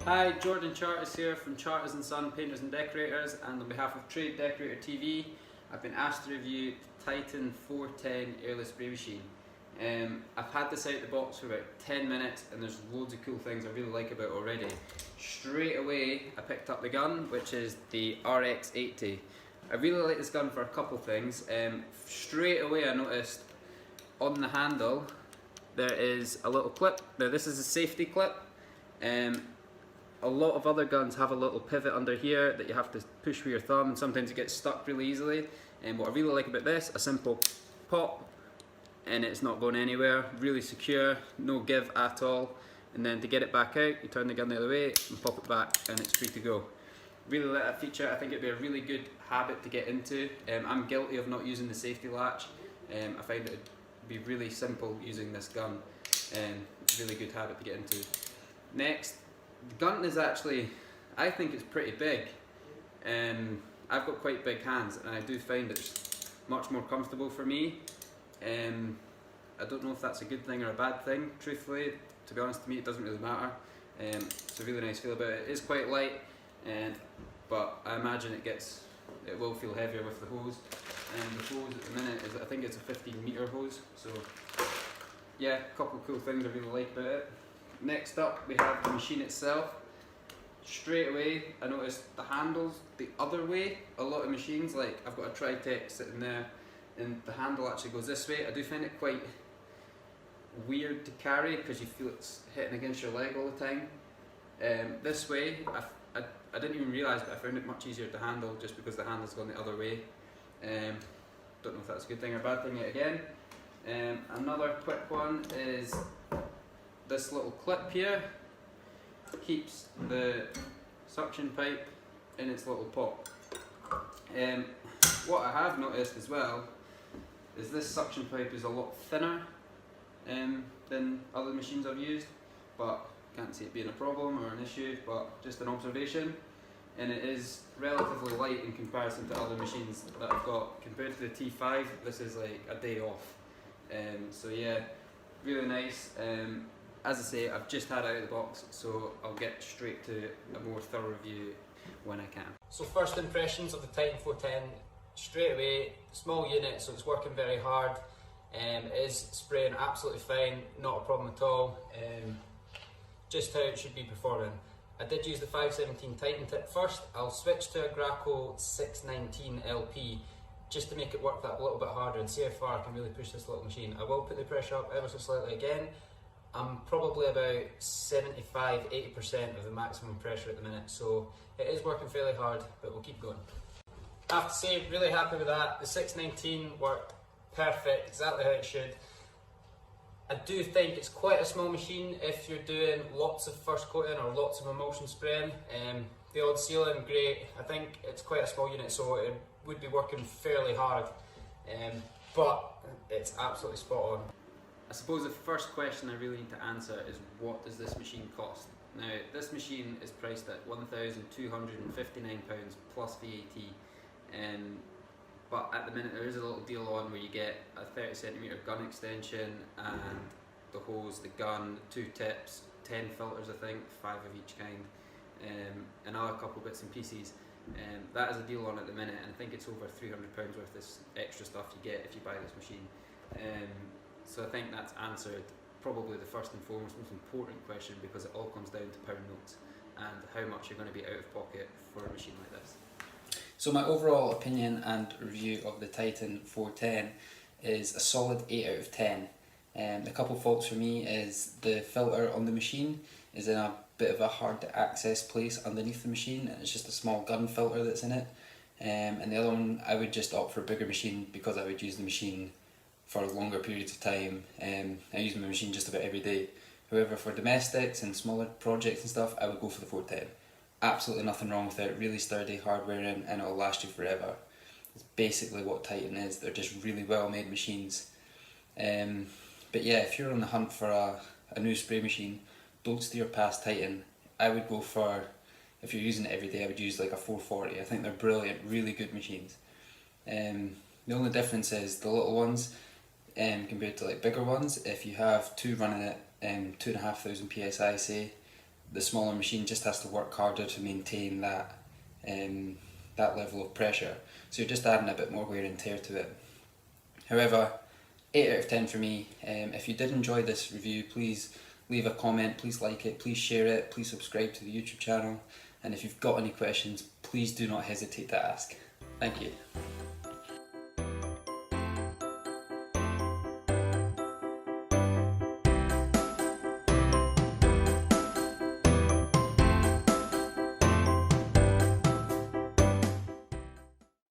Hi, Jordan Charters here from Charters & Son Painters and Decorators, and on behalf of Trade Decorator TV, I've been asked to review Titan 410 airless spray machine. I've had this out the box for about 10 minutes and there's loads of cool things I really like about it already. Straight away I picked up the gun, which is the RX80. I really like this gun for a couple things. Straight away I noticed on the handle there is a little clip. Now this is a safety clip. A lot of other guns have a little pivot under here that you have to push with your thumb, and sometimes it gets stuck really easily. And what I really like about this, a simple pop and it's not going anywhere, really secure, no give at all. And then to get it back out, you turn the gun the other way and pop it back and it's free to go. Really like that feature. I think it'd be a really good habit to get into. I'm guilty of not using the safety latch. I find it would be really simple using this gun, and really good habit to get into. Next, the gun is actually, I think it's pretty big. I've got quite big hands and I do find it's much more comfortable for me. I don't know if that's a good thing or a bad thing, truthfully. To be honest, to me it doesn't really matter. It's a really nice feel about it. It is quite light, but I imagine it will feel heavier with the hose. And the hose at the minute is, I think it's a 15-meter hose, so yeah, a couple of cool things I really like about it. Next up we have the machine itself. Straight away I noticed the handles the other way. A lot of machines, like I've got a Tritech sitting there and the handle actually goes this way. I do find it quite weird to carry because you feel it's hitting against your leg all the time. This way, I didn't even realise, but I found it much easier to handle just because the handle's gone the other way. Don't know if that's a good thing or a bad thing yet again. Another quick one is this little clip here. Keeps the suction pipe in its little pot. What I have noticed as well is this suction pipe is a lot thinner than other machines I've used, but can't see it being a problem or an issue, but just an observation. And it is relatively light in comparison to other machines that I've got. Compared to the T5, this is like a day off. So yeah, really nice. As I say, I've just had it out of the box, so I'll get straight to a more thorough review when I can. So first impressions of the Titan 410, straight away, small unit, so it's working very hard. It is spraying absolutely fine, not a problem at all. Just how it should be performing. I did use the 517 Titan tip first. I'll switch to a Graco 619 LP just to make it work that a little bit harder and see how far I can really push this little machine. I will put the pressure up ever so slightly again. I'm probably about 75–80% of the maximum pressure at the minute, so it is working fairly hard, but we'll keep going. I have to say, really happy with that. The 619 worked perfect, exactly how it should. I do think it's quite a small machine if you're doing lots of first coating or lots of emulsion spraying. The odd sealing, great. I think it's quite a small unit, so it would be working fairly hard, but it's absolutely spot on. I suppose the first question I really need to answer is, what does this machine cost? Now, this machine is priced at £1,259 plus VAT, but at the minute there is a little deal on where you get a 30cm gun extension and the hose, the gun, 2 tips, 10 filters I think, 5 of each kind, and another couple bits and pieces. That is a deal on at the minute, and I think it's over £300 worth of this extra stuff you get if you buy this machine. So I think that's answered probably the first and foremost most important question, because it all comes down to pound notes and how much you're going to be out of pocket for a machine like this. So my overall opinion and review of the Titan 410 is a solid 8 out of 10. The couple faults for me is the filter on the machine is in a bit of a hard to access place underneath the machine, and it's just a small gun filter that's in it. And the other one, I would just opt for a bigger machine because I would use the machine for longer periods of time. I use my machine just about every day. However, for domestics and smaller projects and stuff, I would go for the 410. Absolutely nothing wrong with it, really sturdy, hard wearing, and it'll last you forever. It's basically what Titan is. They're just really well made machines. But yeah, if you're on the hunt for a new spray machine, don't steer past Titan. I would go for, if you're using it every day, I would use like a 440. I think they're brilliant, really good machines. The only difference is the little ones, compared to like bigger ones. If you have 2 running at 2,500 psi, say, the smaller machine just has to work harder to maintain that that level of pressure. So you're just adding a bit more wear and tear to it. However, 8 out of 10 for me. If you did enjoy this review, please leave a comment, please like it, please share it, please subscribe to the YouTube channel, and if you've got any questions, please do not hesitate to ask. Thank you.